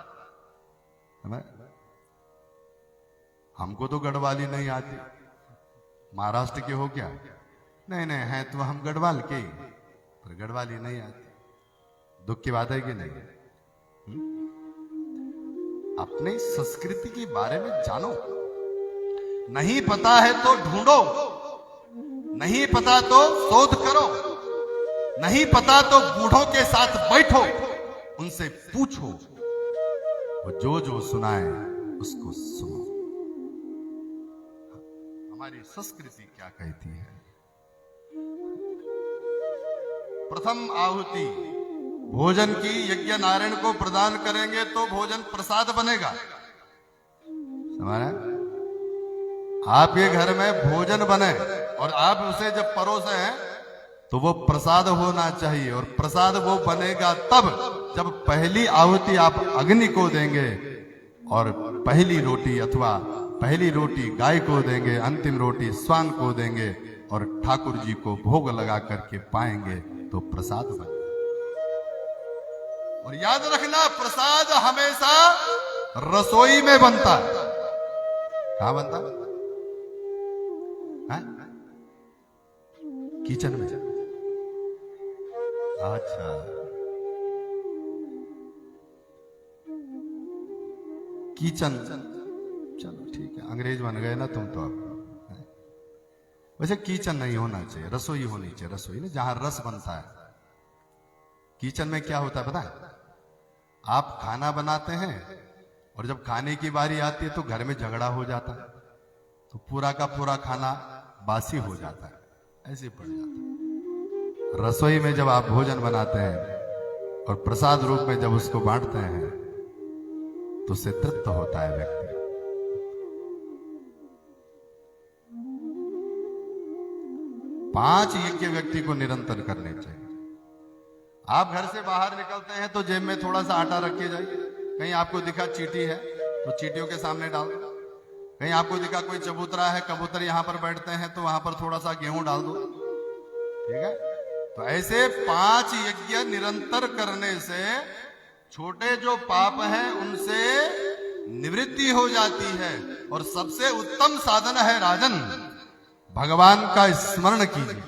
है ना? हमको तो गढ़वाली नहीं आती। महाराष्ट्र के हो क्या? नहीं नहीं है तो हम गढ़वाल के ही, पर गढ़वाली नहीं आती। दुख की बात है कि नहीं? अपने संस्कृति के बारे में जानो। नहीं पता है तो ढूंढो, नहीं पता तो शोध करो, नहीं पता तो बूढ़ों के साथ बैठो, उनसे पूछो, वो जो जो सुनाए उसको सुनो। हमारी संस्कृति क्या कहती है? प्रथम आहुति भोजन की यज्ञ नारायण को प्रदान करेंगे तो भोजन प्रसाद बनेगा। समझ? आपके घर में भोजन बने और आप उसे जब परोसे हैं तो वो प्रसाद होना चाहिए, और प्रसाद वो बनेगा तब जब पहली आहुति आप अग्नि को देंगे और पहली रोटी अथवा पहली रोटी गाय को देंगे, अंतिम रोटी स्वान को देंगे और ठाकुर जी को भोग लगा करके पाएंगे तो प्रसाद बनेगा। और याद रखना प्रसाद हमेशा रसोई में बनता है। कहां बनता है? किचन में। अच्छा, किचन, चलो ठीक है, अंग्रेज बन गए ना तुम तो अब। वैसे किचन नहीं होना चाहिए, रसोई होनी चाहिए। रसोई ना जहां रस बनता है। किचन में क्या होता है पता है? आप खाना बनाते हैं और जब खाने की बारी आती है तो घर में झगड़ा हो जाता है, तो पूरा का पूरा खाना बासी हो जाता है, ऐसे पड़ जाता है। रसोई में जब आप भोजन बनाते हैं और प्रसाद रूप में जब उसको बांटते हैं तो उससे तृप्त होता है व्यक्ति। पांच यज्ञ व्यक्ति को निरंतर करने चाहिए। आप घर से बाहर निकलते हैं तो जेब में थोड़ा सा आटा रख के जाइए। कहीं आपको दिखा चींटी है तो चींटियों के सामने डाल दो। कहीं आपको दिखा कोई चबूतरा है, कबूतर यहां पर बैठते हैं तो वहां पर थोड़ा सा गेहूं डाल दो। ठीक है? तो ऐसे 5 यज्ञ निरंतर करने से छोटे जो पाप हैं उनसे निवृत्ति हो जाती है। और सबसे उत्तम साधन है राजन, भगवान का स्मरण कीजिए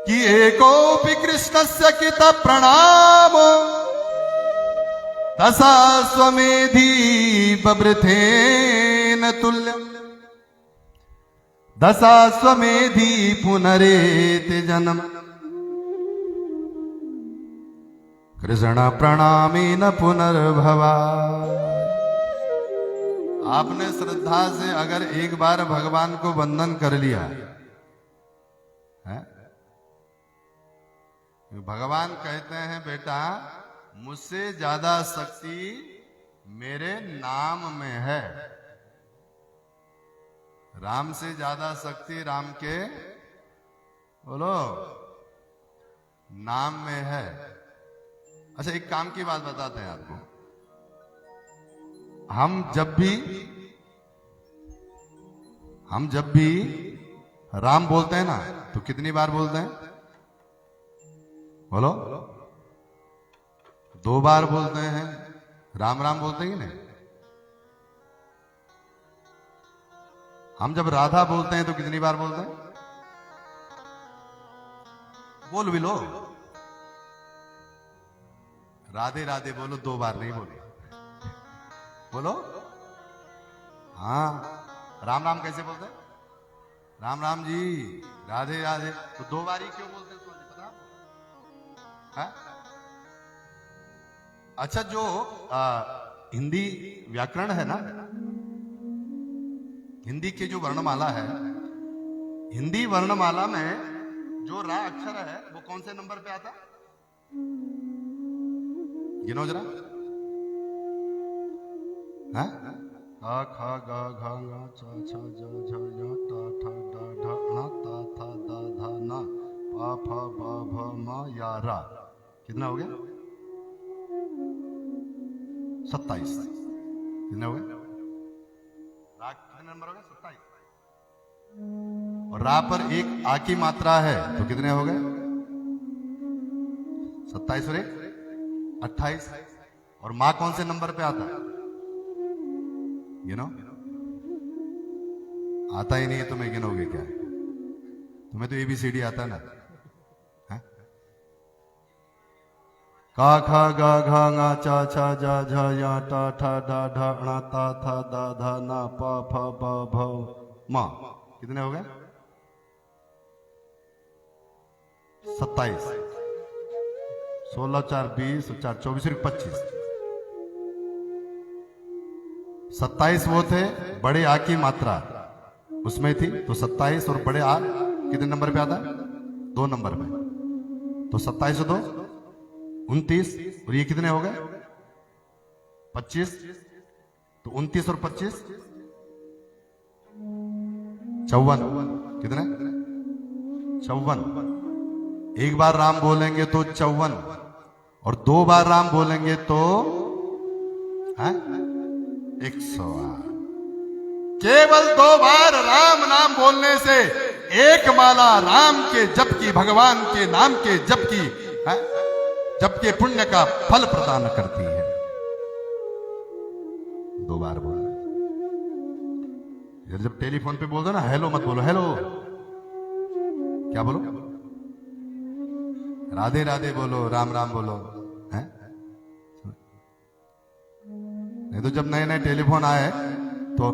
कि एकोपि कृष्णस्य कित प्रणाम दशाश्वमेधी बभृथेन तुल्यम् दशाश्वमेधी पुनरेति जन्म कृष्ण प्रणामेन पुनर्भवा। आपने श्रद्धा से अगर एक बार भगवान को वंदन कर लिया है? भगवान कहते हैं बेटा मुझसे ज्यादा शक्ति मेरे नाम में है। राम से ज्यादा शक्ति राम के बोलो नाम में है। अच्छा एक काम की बात बताते हैं आपको। हम जब भी राम बोलते हैं ना तो कितनी बार बोलते हैं? बोलो 2 बार बोलते हैं। राम राम बोलते हैं कि नहीं? हम जब राधा बोलते हैं तो कितनी बार बोलते हैं? बोल भी लो। राधे राधे बोलो 2 बार नहीं बोलो। बोलो हाँ। राम राम कैसे बोलते हैं? राम राम जी राधे राधे। तो 2 बार ही क्यों बोलते हैं? पता है? अच्छा जो हिंदी व्याकरण है ना, हिंदी की जो वर्णमाला है, हिंदी वर्णमाला में जो रा अक्षर है वो कौन से नंबर पे आता? गिनो जरा। हाँ? आ खा गा घा गा चा छा जा झा या टा ठा डा ढा ना ता था दा धा ना पा फा बा भा मा या रा। कितना हो गया? 27। कितने हो गए? रा कितने नंबर हो गए? 27। और रा पर एक आ की मात्रा है तो कितने हो गए? 27 और 1 28। और मां कौन से नंबर पे आता है? गिनो। आता ही नहीं है तुम्हें, गिनोगे क्या? तुम्हें तो ABCD आता ना। का खा गा घा गा चा छा जा झा या टा ठा डा ढा णा ता था दा धा ना पा फा बा भ मा। कितने हो गए? 27। 16 4 20 4 24 25। 27 वो थे बड़े आ की मात्रा उसमें थी तो 27 और बड़े आ कितने नंबर पे आता? 2 नंबर पे। तो 27 और 2 29। और ये कितने हो गए? 25। तो 29 और 25 54। कितने? 54। एक बार राम बोलेंगे तो 54 और 2 बार राम बोलेंगे तो 108। केवल 2 बार राम नाम बोलने से एक माला राम के जप की, भगवान के नाम के जप की, जप के पुण्य का फल प्रदान करती है। 2 बार बोलना। जब टेलीफोन पे बोल दो ना हेलो मत बोलो, हेलो क्या बोलो? राधे राधे बोलो, राम राम बोलो। हैं? नहीं तो जब नए नए टेलीफोन आए तो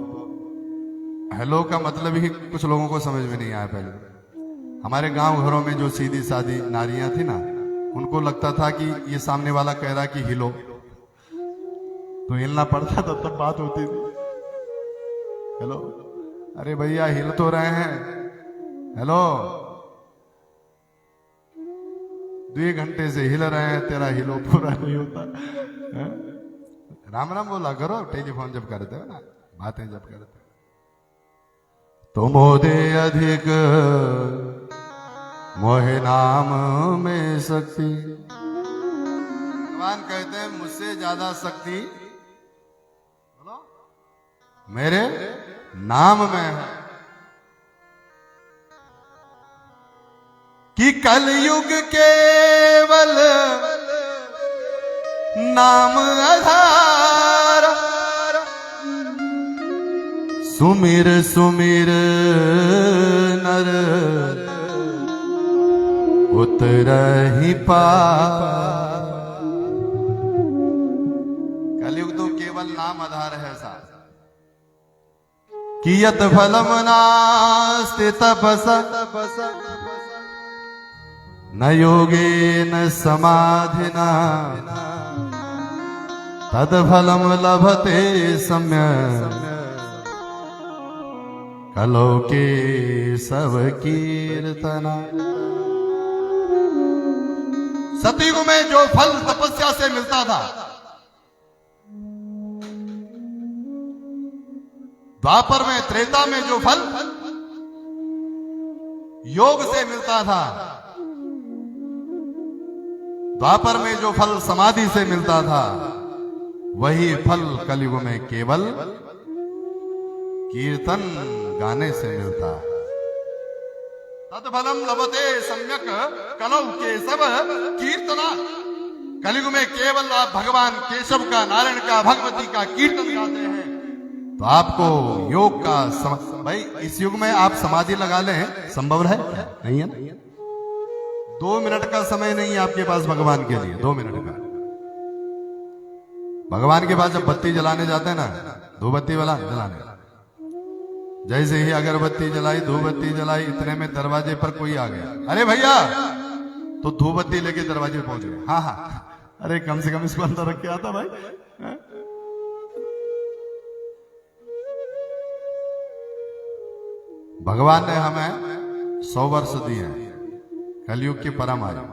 हेलो का मतलब ही कुछ लोगों को समझ में नहीं आया। पहले हमारे गांव घरों में जो सीधी सादी नारियां थी ना, उनको लगता था कि ये सामने वाला कह रहा कि हिलो, तो हिलना पड़ता था तब बात होती थी। हेलो, अरे भैया हिल तो रहे हैं, हेलो 2 घंटे से हिल रहे हैं, तेरा हिलो पूरा नहीं होता है? राम राम बोला करो टेलीफोन जब करते हो ना, बातें जब करते हो। तो मोदे अधिक मोहे नाम में शक्ति। भगवान कहते हैं मुझसे ज्यादा शक्ति बोलो मेरे नाम में है। कि कलयुग केवल नाम आधार, सुमिर सुमिर नर उतरहि पार। कलयुग तो केवल नाम आधार है साहब। कियत फलम नास्ति तपसा न योगेन समाधिना तद फलम लभते सम्यक् कलो के सब कीर्तना। सतयुग में जो फल तपस्या से मिलता था, द्वापर में त्रेता में जो फल योग से मिलता था, द्वापर में जो फल समाधि से मिलता था, वही फल कलयुग में केवल कीर्तन गाने से मिलता है। तत्फलम लभते सम्यक कलौ केशव कीर्तना। कलयुग में केवल आप भगवान केशव का, नारायण का, भगवती का कीर्तन गाते हैं तो आपको योग का भाई इस युग में आप समाधि लगा लें, संभव है? नहीं है ना। 2 मिनट का समय नहीं है आपके पास भगवान के लिए, 2 मिनट का। भगवान के पास जब बत्ती जलाने जाते हैं ना, धूपबत्ती वाला जलाने, जैसे ही अगरबत्ती जलाई, धूपबत्ती जलाई, इतने में दरवाजे पर कोई आ गया, अरे भैया, तो धूपबत्ती लेके दरवाजे पहुंच गए। हाँ हाँ, अरे कम से कम इसको अंदर रख के आता भाई। हा? भगवान ने हमें 100 वर्ष दिए हैं, कलयुग की परम आयु,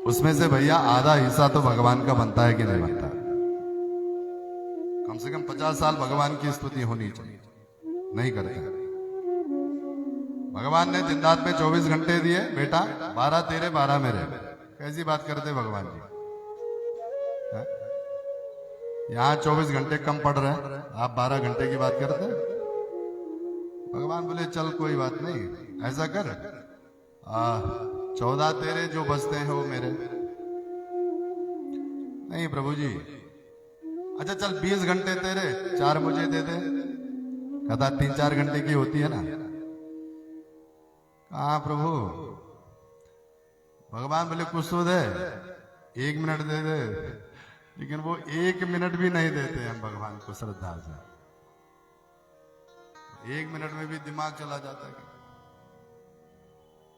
उसमें से भैया आधा हिस्सा तो भगवान का बनता है कि नहीं बनता? कम से कम 50 साल भगवान की स्तुति होनी चाहिए, नहीं करते। भगवान ने दिन रात में 24 घंटे दिए, बेटा 12 तेरे 12 मेरे। कैसी बात करते भगवान जी? यहां 24 घंटे कम पड़ रहे हैं, आप 12 घंटे की बात करते हैं। भगवान बोले चल कोई बात नहीं, ऐसा कर 14 तेरे जो बचते हैं वो मेरे। नहीं प्रभु जी, अच्छा चल 20 घंटे तेरे, 4 मुझे दे दे। कहता 3-4 घंटे की होती है ना। कहा प्रभु? भगवान बोले कुछ तो दे, 1 मिनट दे दे। लेकिन वो 1 मिनट भी नहीं देते हम भगवान को श्रद्धा से। 1 मिनट में भी दिमाग चला जाता है।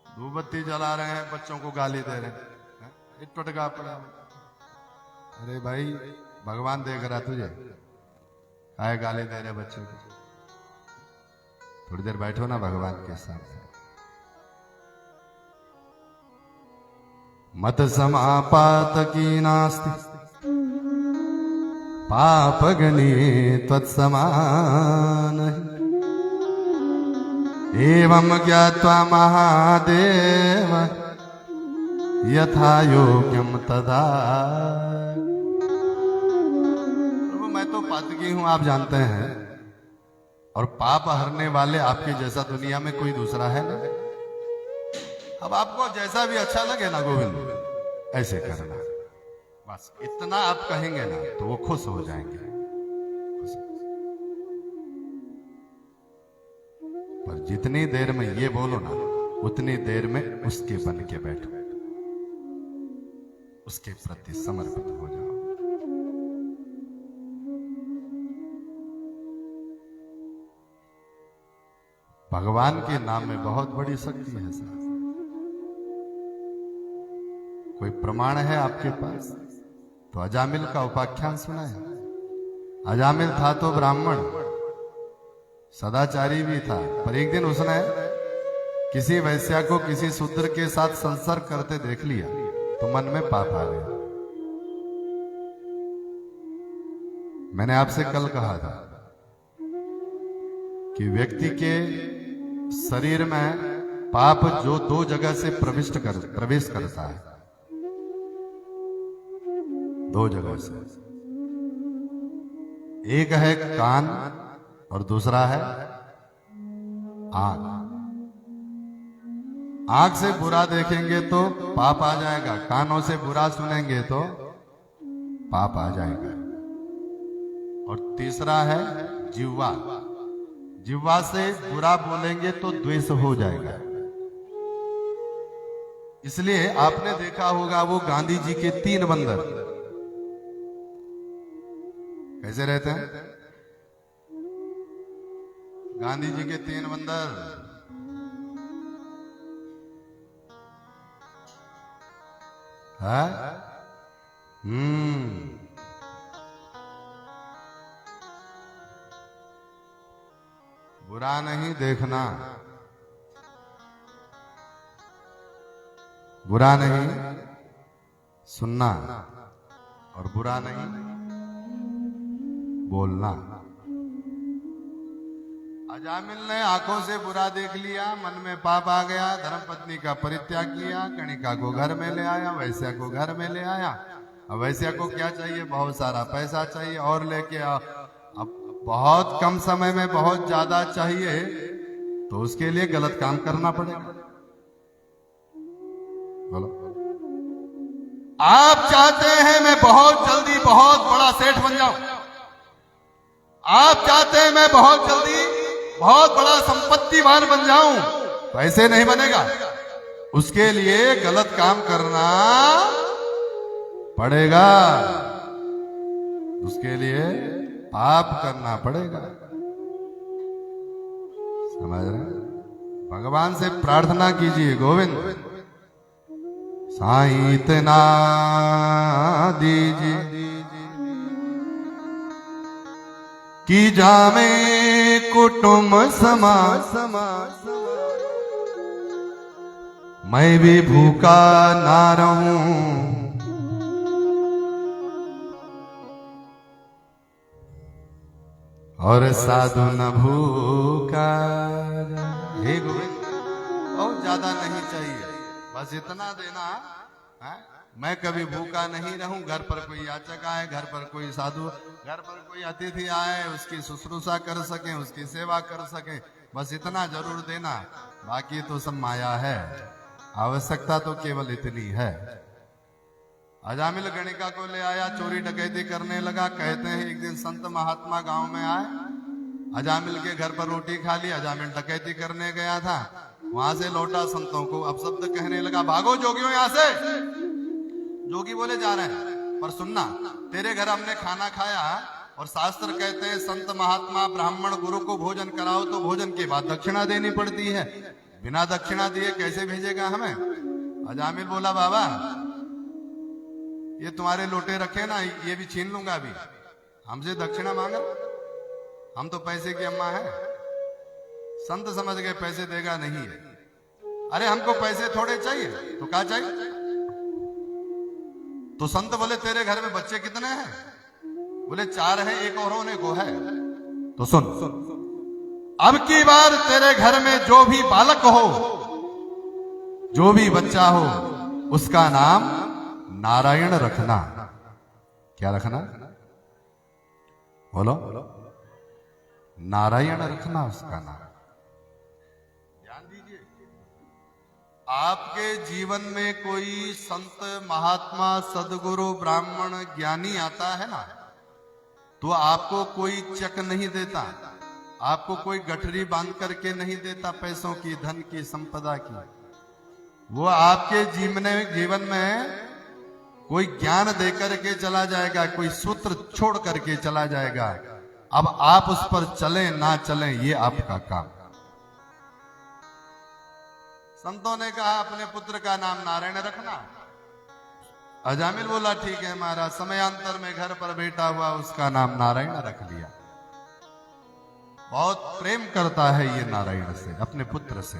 धूपबत्ती जला रहे हैं, बच्चों को गाली दे रहे हैं, टटका पड़ा। अरे भाई भगवान देख रहा तुझे, काहे गाली दे रहे बच्चों को? थोड़ी देर बैठो ना भगवान के सामने। मत समापात की नास्ति पाप गणे तत्समान। एवं ज्ञात्वा महादेव यथा योग्यम तदा। प्रभु मैं तो पातकी हूं, आप जानते हैं, और पाप हरने वाले आपके जैसा दुनिया में कोई दूसरा है ना। अब आपको जैसा भी अच्छा लगे ना गोविंद, ऐसे करना, बस इतना आप कहेंगे ना तो वो खुश हो जाएंगे। पर जितनी देर में ये बोलो ना, उतनी देर में उसके बन के बैठो, उसके प्रति समर्पित हो जाओ। भगवान के नाम में बहुत बड़ी शक्ति है सर। कोई प्रमाण है आपके पास? तो अजामिल का उपाख्यान सुना है। अजामिल था तो ब्राह्मण, सदाचारी भी था, पर एक दिन उसने किसी वैश्या को किसी शूद्र के साथ संसर्ग करते देख लिया तो मन में पाप आ गया। मैंने आपसे कल कहा था कि व्यक्ति के शरीर में पाप जो 2 जगह से प्रवेश करता है, 2 जगह से। एक है कान और दूसरा है आंख। आंख से बुरा देखेंगे तो पाप आ जाएगा, कानों से बुरा सुनेंगे तो पाप आ जाएगा। और तीसरा है जिह्वा। जिह्वा से बुरा बोलेंगे तो द्वेष हो जाएगा। इसलिए आपने देखा होगा वो गांधी जी के 3 बंदर कैसे रहते हैं। गांधी जी के 3 बंदर, है? बुरा नहीं देखना, बुरा नहीं सुनना और बुरा नहीं बोलना। अजामिल ने आंखों से बुरा देख लिया, मन में पाप आ गया, धर्मपत्नी का परित्याग किया, कणिका को घर में ले आया, वैश्या को घर में ले आया। अब वैश्या को क्या चाहिए? बहुत सारा पैसा चाहिए और लेके आओ। अब बहुत कम समय में बहुत ज्यादा चाहिए तो उसके लिए गलत काम करना पड़ेगा। बोलो, आप चाहते हैं मैं बहुत जल्दी बहुत बड़ा सेठ बन जाऊं, आप चाहते हैं मैं बहुत जल्दी बहुत बड़ा संपत्तिवान बन जाऊं, तो ऐसे नहीं बनेगा। उसके लिए गलत काम करना पड़ेगा, उसके लिए पाप करना पड़ेगा। समझ रहे? भगवान से प्रार्थना कीजिए, गोविंद साईं इतना दीजिए कि जामे कुटुंब समाज, मैं भी भूखा ना रहूं, और साधु न भूखा। हे गोविंद, बहुत ज्यादा नहीं चाहिए, बस इतना देना है? मैं कभी भूखा नहीं रहूं, घर पर कोई याचक आए, घर पर कोई साधु, घर पर कोई अतिथि आए, उसकी शुश्रूषा कर सके, उसकी सेवा कर सके, बस इतना जरूर देना। बाकी तो सब माया है, आवश्यकता तो केवल इतनी है। अजामिल गणिका को ले आया, चोरी डकैती करने लगा। कहते हैं एक दिन संत महात्मा गांव में आए, अजामिल के घर पर रोटी खा ली। अजामिल डकैती करने गया था, वहां से लौटा, संतों को अपशब्द कहने लगा, भागो जोगियों यहां से। जोगी बोले जा रहे हैं, पर सुनना, तेरे घर हमने खाना खाया और शास्त्र कहते हैं संत महात्मा ब्राह्मण गुरु को भोजन कराओ तो भोजन के बाद दक्षिणा देनी पड़ती है, बिना दक्षिणा दिए कैसे भेजेगा हमें? अजामिल बोला, बाबा ये तुम्हारे लोटे रखे ना, ये भी छीन लूंगा अभी, हमसे दक्षिणा मांगा, हम तो पैसे की अम्मा है। संत समझ गए पैसे देगा नहीं है। अरे हमको पैसे थोड़े चाहिए, तो क्या चाहिए? तो संत बोले, तेरे घर में बच्चे कितने हैं? बोले 4 हैं, एक और होने को है। तो सुन, अब की बार तेरे घर में जो भी बालक हो, जो भी बच्चा हो, उसका नाम नारायण रखना। क्या रखना? बोलो, नारायण रखना उसका नाम। ध्यान दीजिए, आपके जीवन में कोई संत महात्मा सदगुरु ब्राह्मण ज्ञानी आता है ना, तो आपको कोई चेक नहीं देता, आपको कोई गठरी बांध करके नहीं देता पैसों की, धन की, संपदा की। वो आपके जीवन में कोई ज्ञान देकर के चला जाएगा, कोई सूत्र छोड़ करके चला जाएगा। अब आप उस पर चलें ना चलें, ये आपका काम। संतों ने कहा अपने पुत्र का नाम नारायण रखना। अजामिल बोला, ठीक है महाराज। समयांतर में घर पर बैठा हुआ उसका नाम नारायण रख लिया। बहुत प्रेम करता है ये नारायण से, अपने पुत्र से।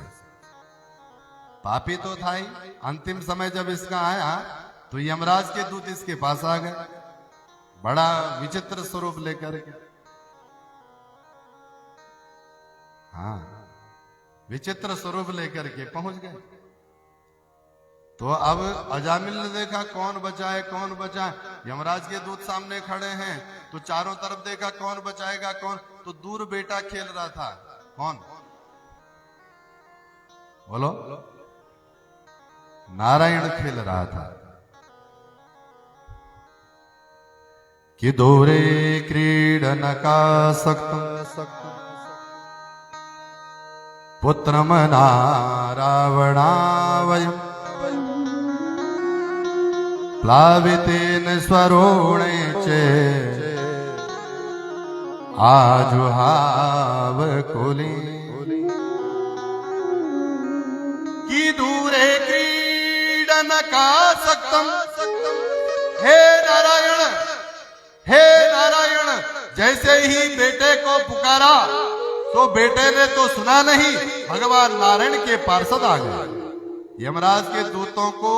पापी तो था ही। अंतिम समय जब इसका आया तो यमराज के दूत इसके पास आ गए, बड़ा विचित्र स्वरूप लेकर के। हाँ, विचित्र स्वरूप लेकर के पहुंच गए। तो अब अजामिल ने देखा कौन बचाए कौन बचाए। यमराज के दूत सामने खड़े हैं, तो चारों तरफ देखा कौन बचाएगा कौन। तो दूर बेटा खेल रहा था। कौन? बोलो, नारायण खेल रहा था। कि दूरे क्रीडनका सक्तम पुत्रम नारावणावयम् प्लावितेन स्वरोणे चे आजुहाव कुली। कि दूरे क्रीडनका सक्तम, हे नारायण, हे नारायण। जैसे ही बेटे को पुकारा, तो बेटे ने तो सुना नहीं, भगवान नारायण के पार्षद आ गए। यमराज के दूतों को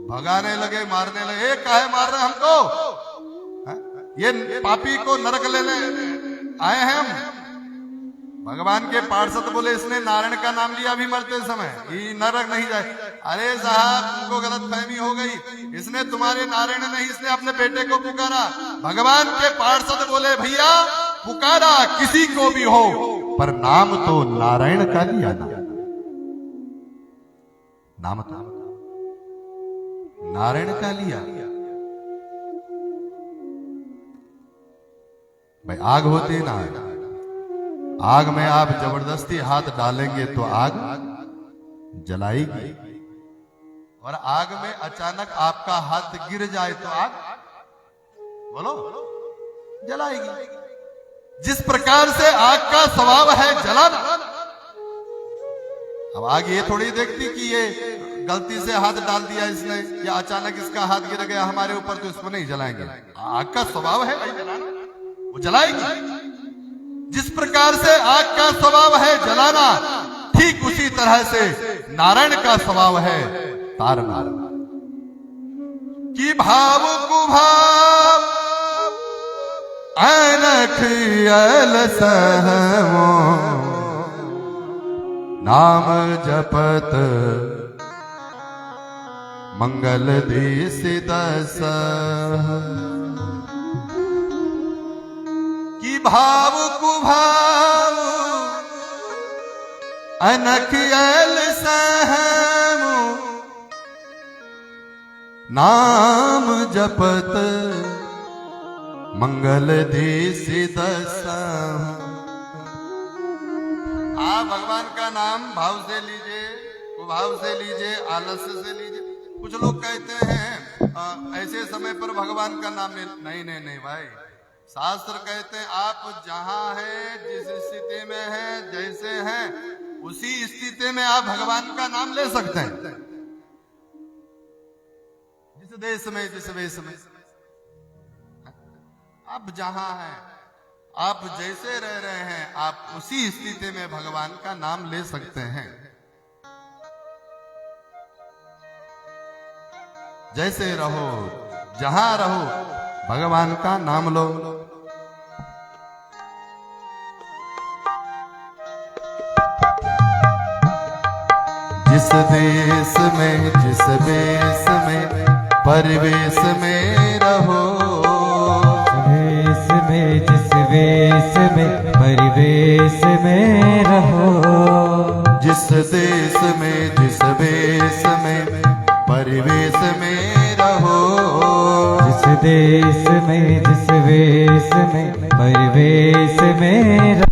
भगाने लगे, मारने लगे। काहे मार रहे हमको? ये पापी को नरक लेने आए हैं हम। भगवान के पार्षद बोले इसने नारायण का नाम लिया अभी मरते समय, ये नरक नहीं जाए। अरे साहब तुमको गलत फहमी हो गई, इसने तुम्हारे नारायण नहीं, इसने अपने बेटे को पुकारा। भगवान के पार्षद बोले भैया पुकारा किसी को भी हो, पर नाम तो नारायण का लिया ना, नाम तो नारायण का लिया। भाई आग होती ना, आग में आप जबरदस्ती हाथ डालेंगे तो आग जलाएगी, और आग में अचानक आपका हाथ गिर जाए तो आग बोलो जलाएगी। जिस प्रकार से आग का स्वभाव है जलाना। अब आग ये थोड़ी देखती कि ये गलती से हाथ डाल दिया इसने, या अचानक इसका हाथ गिर गया हमारे ऊपर तो इसको नहीं जलाएंगे। आग का स्वभाव है भाई जलाना, वो जलाएगी। जिस प्रकार से आग का स्वभाव है जलाना, ठीक उसी तरह से नारायण का स्वभाव है तारना। कि भाव कुभाव ऐनक यल सहमो, नाम जपत मंगल देश दस। कि भाव कुभाव अनख यल सहमो, नाम जपत मंगल देश दस। आप भगवान का नाम भाव से लीजिए, कुभाव से लीजिए, आलस्य से लीजिए। कुछ लोग कहते हैं ऐसे समय पर भगवान का नाम नहीं नहीं नहीं भाई, शास्त्र कहते हैं आप जहां हैं, जिस स्थिति में हैं, जैसे हैं, उसी स्थिति में आप भगवान का नाम ले सकते हैं। जिस देश में, जिस वेश में आप जहां हैं, आप जैसे रह रहे हैं, आप उसी स्थिति में भगवान का नाम ले सकते हैं। जैसे रहो, जहां रहो, भगवान का नाम लो। जिस देश में, जिस वेश में, परिवेश में रहो, देश में, जिस वेश में, परिवेश में रहो। जिस देश में, जिस वेश में, परिवेश में रहो। जिस देश में, जिस वेश में, परिवेश में रहो।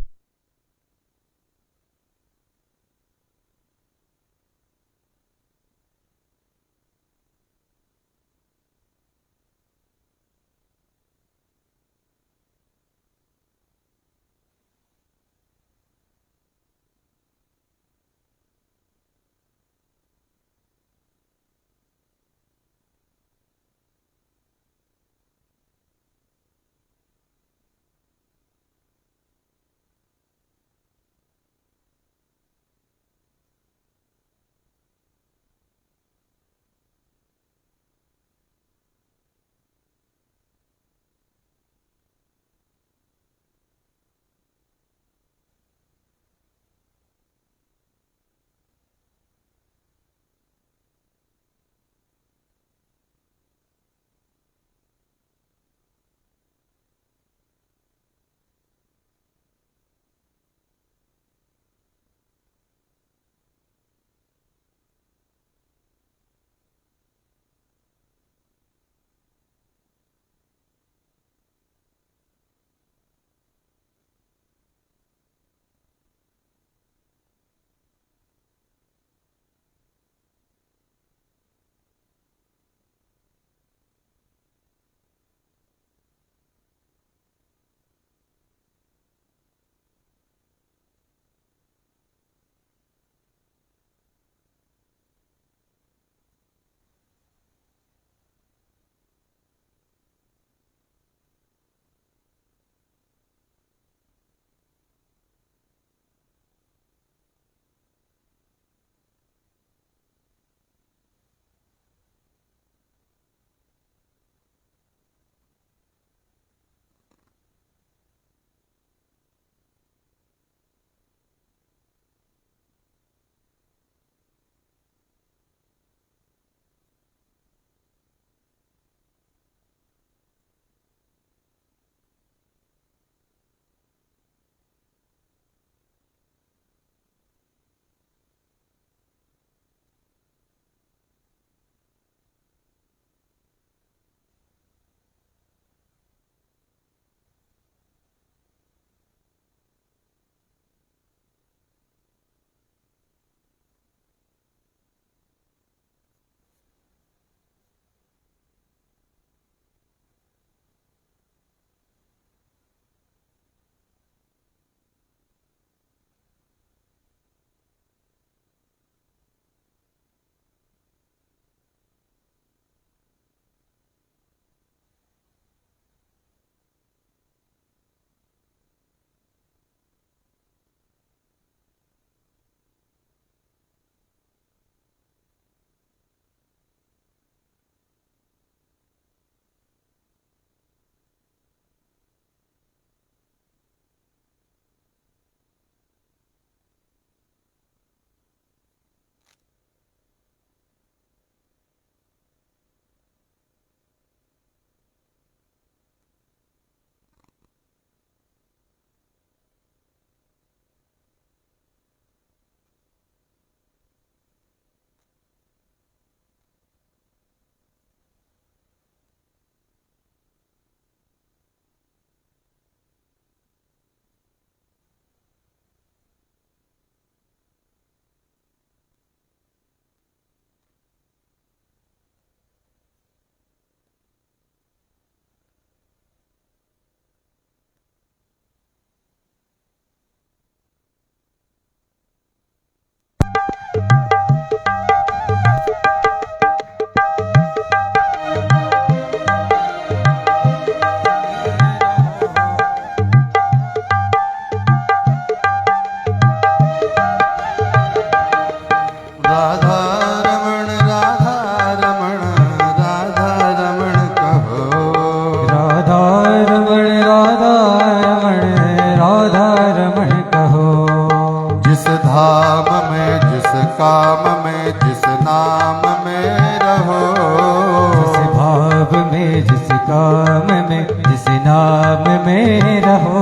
जिस काम में जिस नाम में रहो,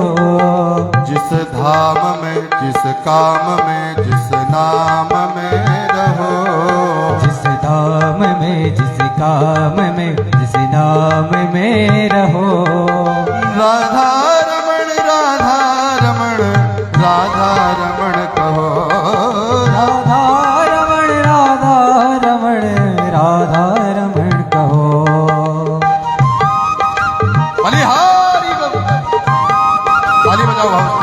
जिस धाम में जिस काम में जिस नाम में रहो, जिस धाम में जिस काम में जिस नाम में रहो। राधा रमण राधा रमण राधा रमण कहो, राधा रमण राधा रमण राधा रमण कहो। बलिहारी बोल। ताली बजाओ भाव।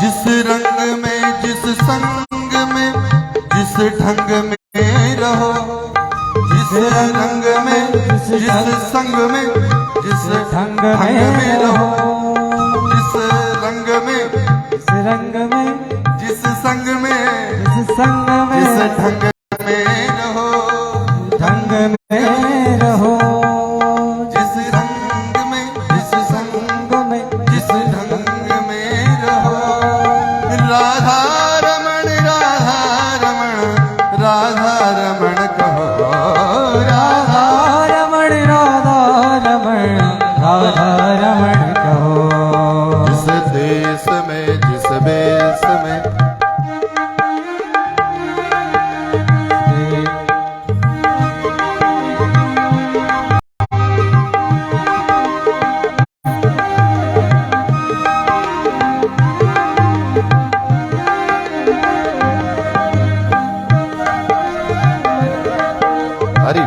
जिस रंग में जिस संग में जिस ढंग में रहो, जिस रंग में जिस संग में जिस ढंग में रहो, जिस रंग में जिस रंग में जिस संग में जिस संग में जिस ढंग में रहो, ढंग में रहो, जिस रंग में जिस संग में जिस ढंग में रहो। राधा रमण राधा रमण कहो, राधा रमण राधा रमण राधा रमण कहो। जिस देश में जिस बेस में हरि